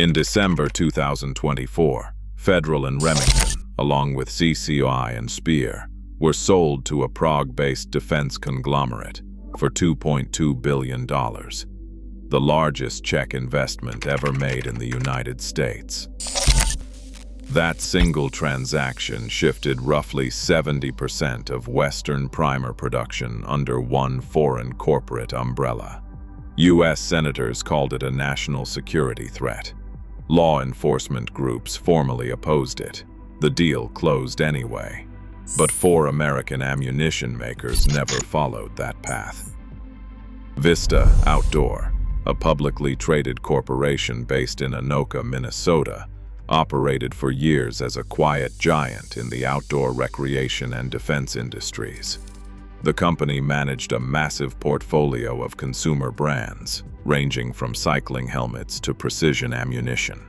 In December 2024, Federal and Remington, along with CCI and Speer, were sold to a Prague-based defense conglomerate for $2.2 billion, the largest Czech investment ever made in the United States. That single transaction shifted roughly 70% of Western primer production under one foreign corporate umbrella. U.S. senators called it a national security threat. Law enforcement groups formally opposed it. The deal closed anyway. But 4 American ammunition makers never followed that path. Vista Outdoor, a publicly traded corporation based in Anoka, Minnesota, operated for years as a quiet giant in the outdoor recreation and defense industries. The company managed a massive portfolio of consumer brands, ranging from cycling helmets to precision ammunition.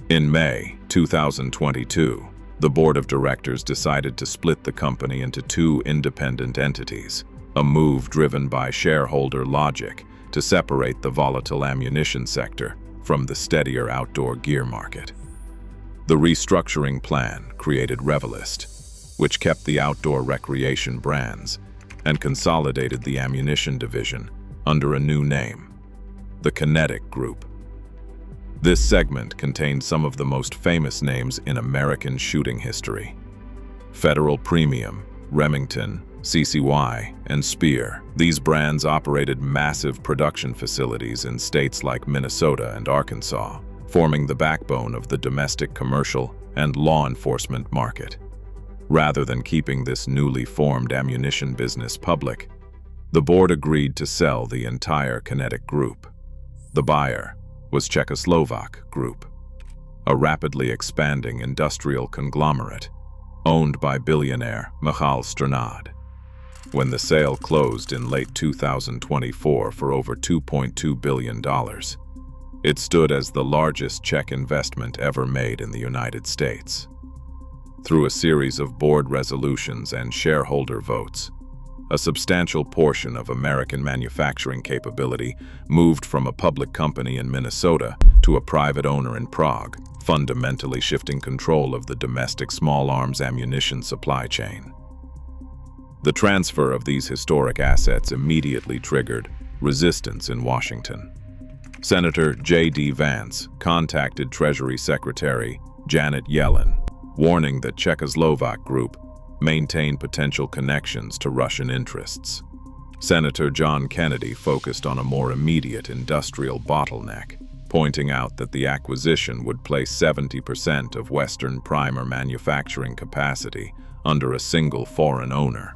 In May 2022, the board of directors decided to split the company into 2 independent entities, a move driven by shareholder logic to separate the volatile ammunition sector from the steadier outdoor gear market. The restructuring plan created Revelyst, which kept the outdoor recreation brands, and consolidated the ammunition division under a new name, the Kinetic Group. This segment contained some of the most famous names in American shooting history: Federal Premium, Remington, CCY, and Speer. These brands operated massive production facilities in states like Minnesota and Arkansas, forming the backbone of the domestic commercial and law enforcement market. Rather than keeping this newly formed ammunition business public, the board agreed to sell the entire Kinetic Group. The buyer was Czechoslovak Group, a rapidly expanding industrial conglomerate owned by billionaire Michal Strnad. When the sale closed in late 2024 for over $2.2 billion, it stood as the largest Czech investment ever made in the United States. Through a series of board resolutions and shareholder votes, a substantial portion of American manufacturing capability moved from a public company in Minnesota to a private owner in Prague, fundamentally shifting control of the domestic small arms ammunition supply chain. The transfer of these historic assets immediately triggered resistance in Washington. Senator J.D. Vance contacted Treasury Secretary Janet Yellen, warning that Czechoslovak Group maintained potential connections to Russian interests. Senator John Kennedy focused on a more immediate industrial bottleneck, pointing out that the acquisition would place 70% of Western primer manufacturing capacity under a single foreign owner.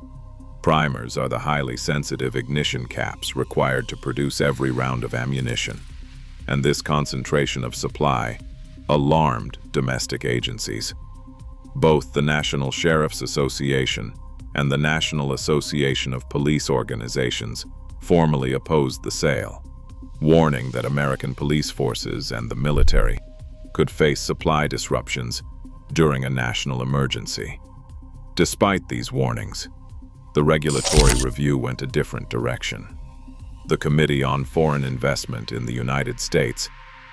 Primers are the highly sensitive ignition caps required to produce every round of ammunition, and this concentration of supply alarmed domestic agencies. Both the National Sheriff's Association and the National Association of Police Organizations formally opposed the sale, warning that American police forces and the military could face supply disruptions during a national emergency. Despite these warnings, the regulatory review went a different direction. The Committee on Foreign Investment in the United States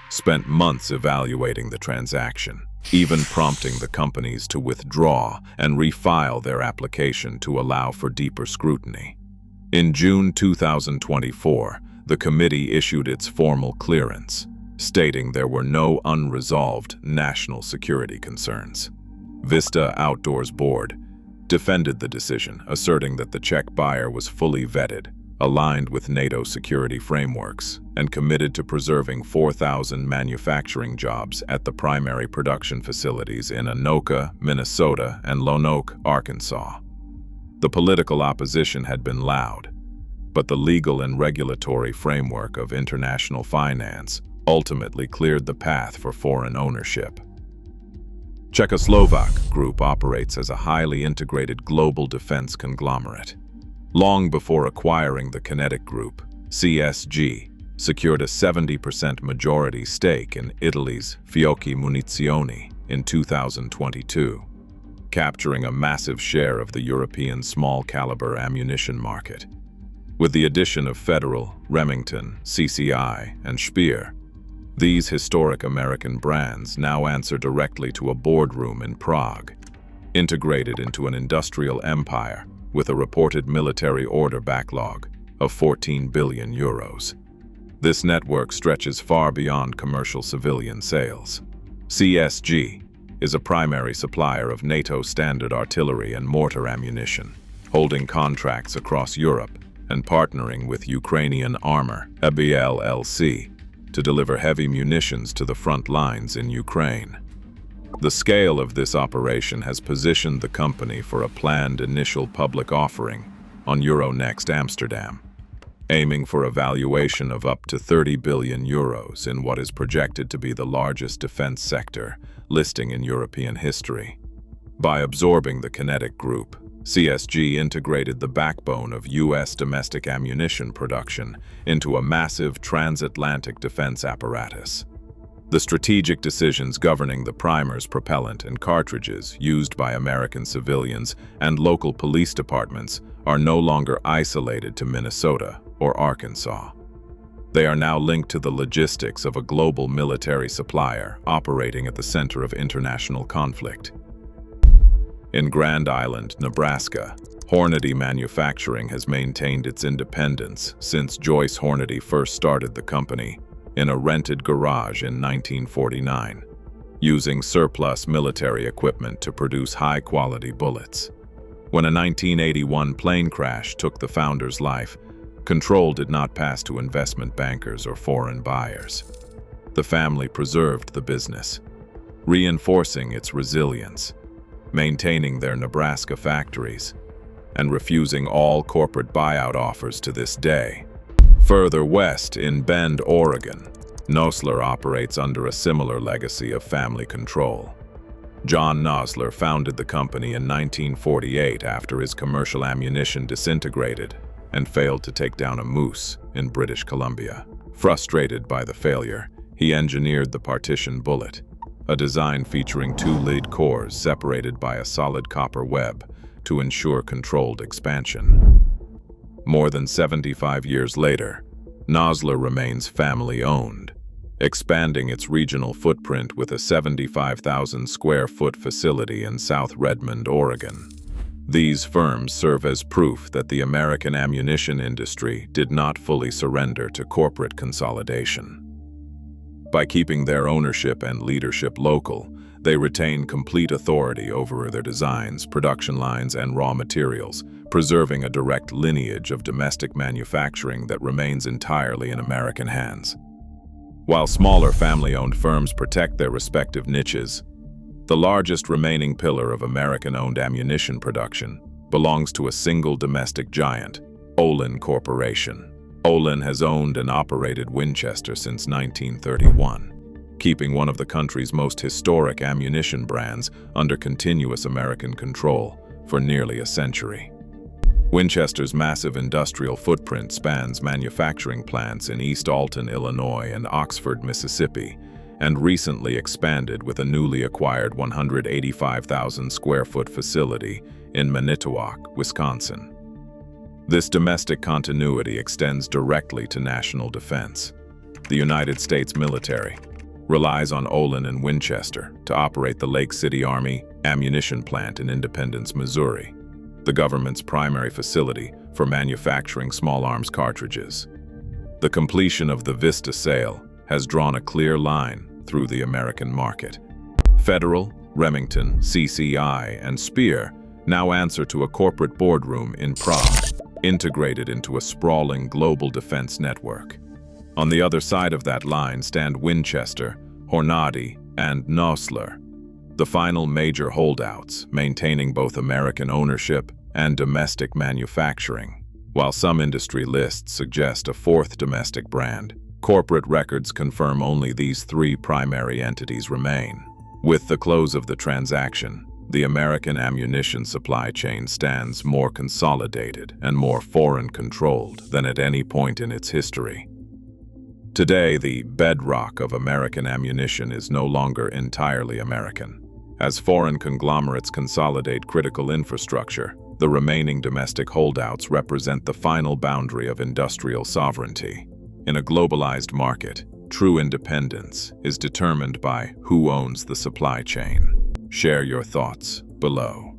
spent months evaluating the transaction, even prompting the companies to withdraw and refile their application to allow for deeper scrutiny. In June 2024, the committee issued its formal clearance, stating there were no unresolved national security concerns. Vista Outdoor's board defended the decision, asserting that the Czech buyer was fully vetted, aligned with NATO security frameworks, and committed to preserving 4,000 manufacturing jobs at the primary production facilities in Anoka, Minnesota, and Lonoke, Arkansas. The political opposition had been loud, but the legal and regulatory framework of international finance ultimately cleared the path for foreign ownership. Czechoslovak Group operates as a highly integrated global defense conglomerate. Long before acquiring the Kinetic Group, CSG secured a 70% majority stake in Italy's Fiocchi Munizioni in 2022, capturing a massive share of the European small-caliber ammunition market. With the addition of Federal, Remington, CCI, and Speer, These historic American brands now answer directly to a boardroom in Prague, integrated into an industrial empire with a reported military order backlog of 14 billion euros. This network stretches far beyond commercial civilian sales. CSG is a primary supplier of NATO standard artillery and mortar ammunition, holding contracts across Europe and partnering with Ukrainian Armor, LLC, to deliver heavy munitions to the front lines in Ukraine. The scale of this operation has positioned the company for a planned initial public offering on Euronext Amsterdam, aiming for a valuation of up to 30 billion euros in what is projected to be the largest defense sector listing in European history. By absorbing the Kinetic Group, CSG integrated the backbone of U.S. domestic ammunition production into a massive transatlantic defense apparatus. The strategic decisions governing the primers, propellant, and cartridges used by American civilians and local police departments are no longer isolated to Minnesota or Arkansas. They are now linked to the logistics of a global military supplier operating at the center of international conflict. In Grand Island, Nebraska, Hornady Manufacturing has maintained its independence since Joyce Hornady first started the company in a rented garage in 1949, using surplus military equipment to produce high-quality bullets. When a 1981 plane crash took the founder's life, control did not pass to investment bankers or foreign buyers. The family preserved the business, reinforcing its resilience, maintaining their Nebraska factories, and refusing all corporate buyout offers to this day. Further west, in Bend, Oregon, Nosler operates under a similar legacy of family control. John Nosler founded the company in 1948 after his commercial ammunition disintegrated and failed to take down a moose in British Columbia. Frustrated by the failure, he engineered the partition bullet, a design featuring two lead cores separated by a solid copper web to ensure controlled expansion. More than 75 years later, Nosler remains family-owned, expanding its regional footprint with a 75,000 square foot facility in South Redmond, Oregon. These firms serve as proof that the American ammunition industry did not fully surrender to corporate consolidation. By keeping their ownership and leadership local, they retain complete authority over their designs, production lines, and raw materials, preserving a direct lineage of domestic manufacturing that remains entirely in American hands. While smaller family-owned firms protect their respective niches, the largest remaining pillar of American-owned ammunition production belongs to a single domestic giant, Olin Corporation. Olin has owned and operated Winchester since 1931, keeping one of the country's most historic ammunition brands under continuous American control for nearly a century. Winchester's massive industrial footprint spans manufacturing plants in East Alton, Illinois, and Oxford, Mississippi, and recently expanded with a newly acquired 185,000 square foot facility in Manitowoc, Wisconsin. This domestic continuity extends directly to national defense. The United States military relies on Olin and Winchester to operate the Lake City Army ammunition plant in Independence, Missouri, the government's primary facility for manufacturing small arms cartridges. The completion of the Vista sale has drawn a clear line through the American market. Federal, Remington, CCI, and Speer now answer to a corporate boardroom in Prague, integrated into a sprawling global defense network. On the other side of that line stand Winchester, Hornady, and Nosler, the final major holdouts, maintaining both American ownership and domestic manufacturing. While some industry lists suggest a fourth domestic brand, corporate records confirm only these three primary entities remain. With the close of the transaction, the American ammunition supply chain stands more consolidated and more foreign-controlled than at any point in its history. Today, the bedrock of American ammunition is no longer entirely American. As foreign conglomerates consolidate critical infrastructure, the remaining domestic holdouts represent the final boundary of industrial sovereignty. In a globalized market, True independence is determined by who owns the supply chain. Share your thoughts below.